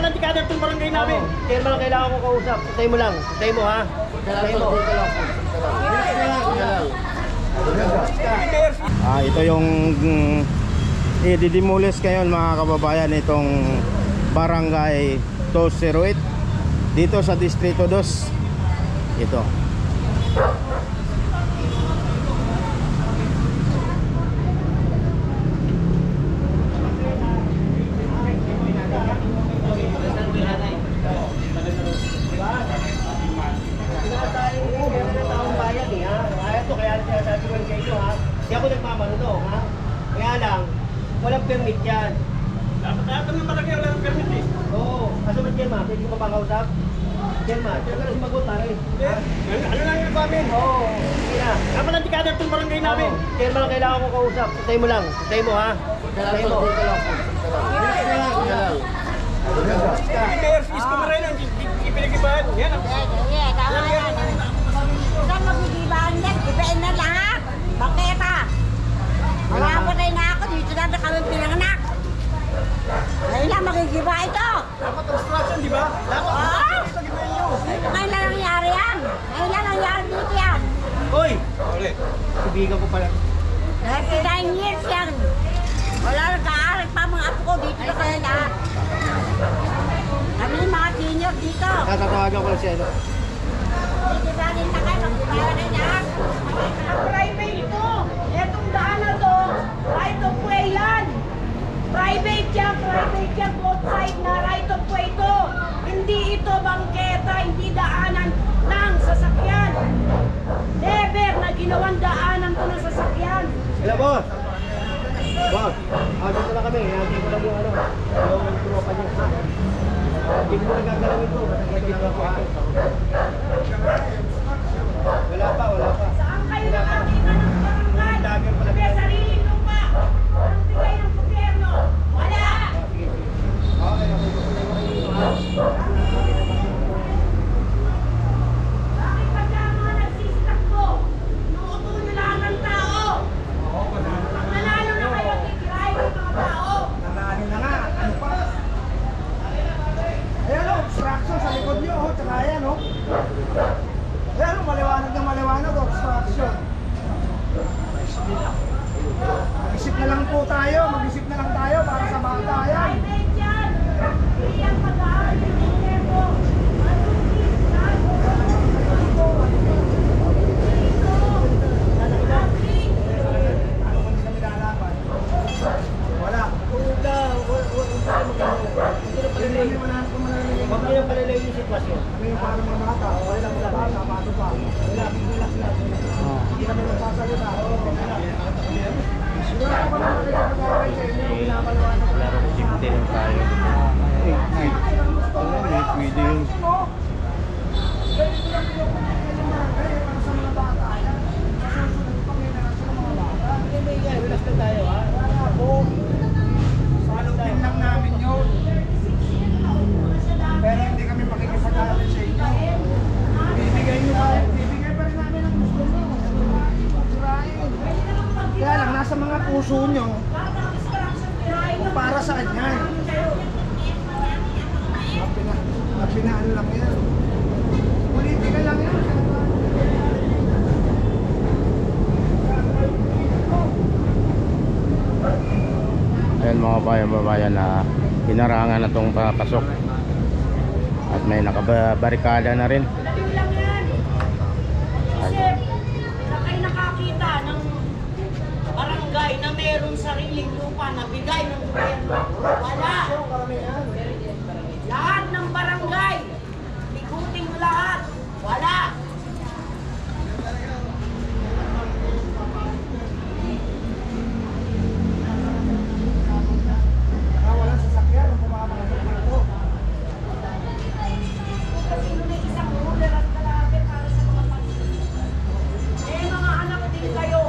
Napalantikada itong barangay namin. Chairman lang kailangan ko kausap. Sutay mo lang. Sutay mo ha. Sutay mo. Ito yung i-demolish ngayon mga kababayan, itong barangay 208 dito sa Distrito 2. Ito. Hindi ako nagmamano, ha? Kaya lang, walang permit yan. Dapat ng barangay wala ng permit eh. Oo. Kaso ba't Chairman? Pwede ko pa bang kausap? Chairman, ka na sumagot pare. Ano lang yung amin? Oo. Sige na. Napalantikada itong barangay namin. Chairman lang kailangan ko kausap. Sutay mo lang. Sutay mo ha. Sutay mo. Mayor Isko Moreno, ipinag-ibahan. Yan ang... Saan mag-igibahan yan? Ibain na lahat. Bakit ah? Mawawalay na ako. Dito na kami pinanganak. Ngayon lang magigiba ito. Dapat obstruction, di ba? Dapat obstruction nyo. Ngayon lang nangyari yan. Ngayon lang nangyari dito yan. Hoy! Ulit. Ibigan ko pala. 39 years yan. Wala nag-aaral pa mga apo ko. Dito na kayo lahat. Kami yung mga senior dito. Tatawagan ko lang siya. Dito na rin na kayo. Magkibayan na lahat. Private to. Etong daan na to. Right of way yan. Private yan. Private yan. Both side na right of way to. Hindi ito bangketa. Hindi daanan ng sasakyan. Never na ginawang daanan to ng sasakyan. Hello, boss! Boss, dito na kami. Hindi ko lang yung ano. Yung tropa niya. Hindi mo na gagalawin ito. Dito lang ako ha. Wala pa. Saan kayo nakakita ng barangay? May sariling lupa. Ang bigay ng gobyerno. Wala! Bakit ba dyan mga nagsisitakbo? Inuuto nyo lang ng tao. Pag nanalo na kayo, titirahin ng mga tao. Nanalo na nga, ano pa? Ayan o, obstruction sa likod nyo, oh, tsaka ayan o. Ayan o, maliwanag, obstruction. Mag-isip na lang po tayo, para sa bata yan. Private yan. Hindi yan pag-aaral ng gobyerno. Malutis lahat. Dito. Traffic. Ano kung kami lalaban? Wala. Huwag niyo yung palalayo yung sitwasyon. Kami yung parang mga bata, wala mga bata, bato pa. Relax lang. Hindi kami nagsasalita. Siguro ako ba naman nakikipag-away sa inyo, pinapaliwanag ko. Laro ko jeep din tayo. Pwede yun. Relax lang tayo ha. Salubin lang namin yun. Pero hindi kami makikipag-away sa inyo. Bibigay pa rin namin ang gusto nyo. Sirain. Kaya lang, nasa mga puso nyo, kung para saan yan. Napinaan lang yan. Politika lang yan. Ayan mga bayan na hinarangan na itong papasok. At may nakabarikada na rin. Lalim lang yan. Kasi saan kayo nakakita ng barangay na mayroong sariling lupa na bigay ng gobyerno? Wala. Lahat ng barangay, ikutin mo lahat. Wala. Walang sasakyan kung pumamasok dito. Kasi nung may isang ruler at kalahati para sa mga mga anak din kayo.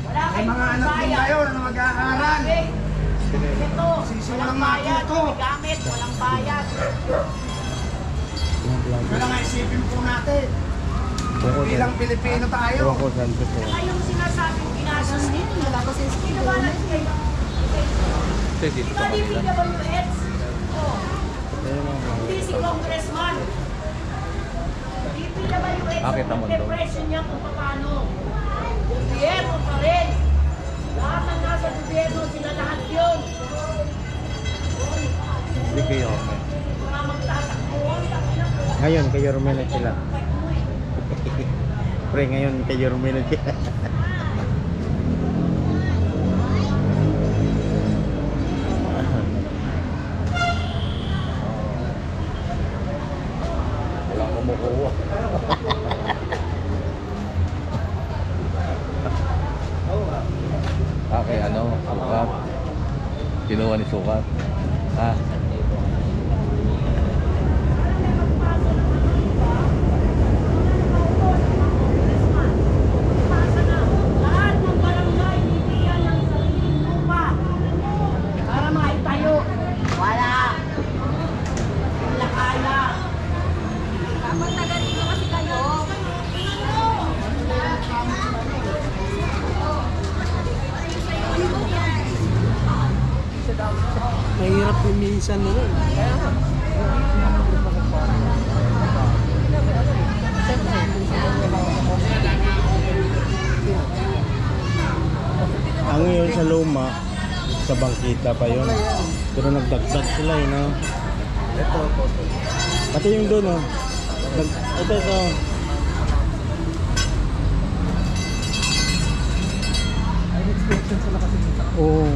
Wala May kayong mga anak din bayad. kayo na mag-aaral. Ito, Sisimulang walang bayad, matuto. may gamit, walang bayad. Kaya nga isipin po natin. Bilang Pilipino tayo. Ewan ko saan ito po. Saka yung sinasabing ginastos dito, wala ko sa school. Dito sa Hindi Manila. DPWH. Oh. Hindi si Congressman. DPWH Bakit ang naman daw? depression niya kung paano. Gobyerno pa rin. Lahat ng nasa gobyerno, sila lahat yun. Hindi kayo. Mga magtatakbuhan, takina po. Ngayon, kayo ruminat sila. Pre, ngayon kayo ruminat sila. Walang kumukuha. Kay ano, sukat. Kinuha ni sukat. Ha? Lahat ng barangay, bibigyan ng sariling lupa para maitayo. Wala. Wala kaya. Kapag taga-rito kasi kayo. Mahirap yung minsan mo nun. Ang yun sa luma, sa bangkita pa yun. Pero nagdagdag sila yun, no? Ito, Pati yung doon, oh. Ito. Oo.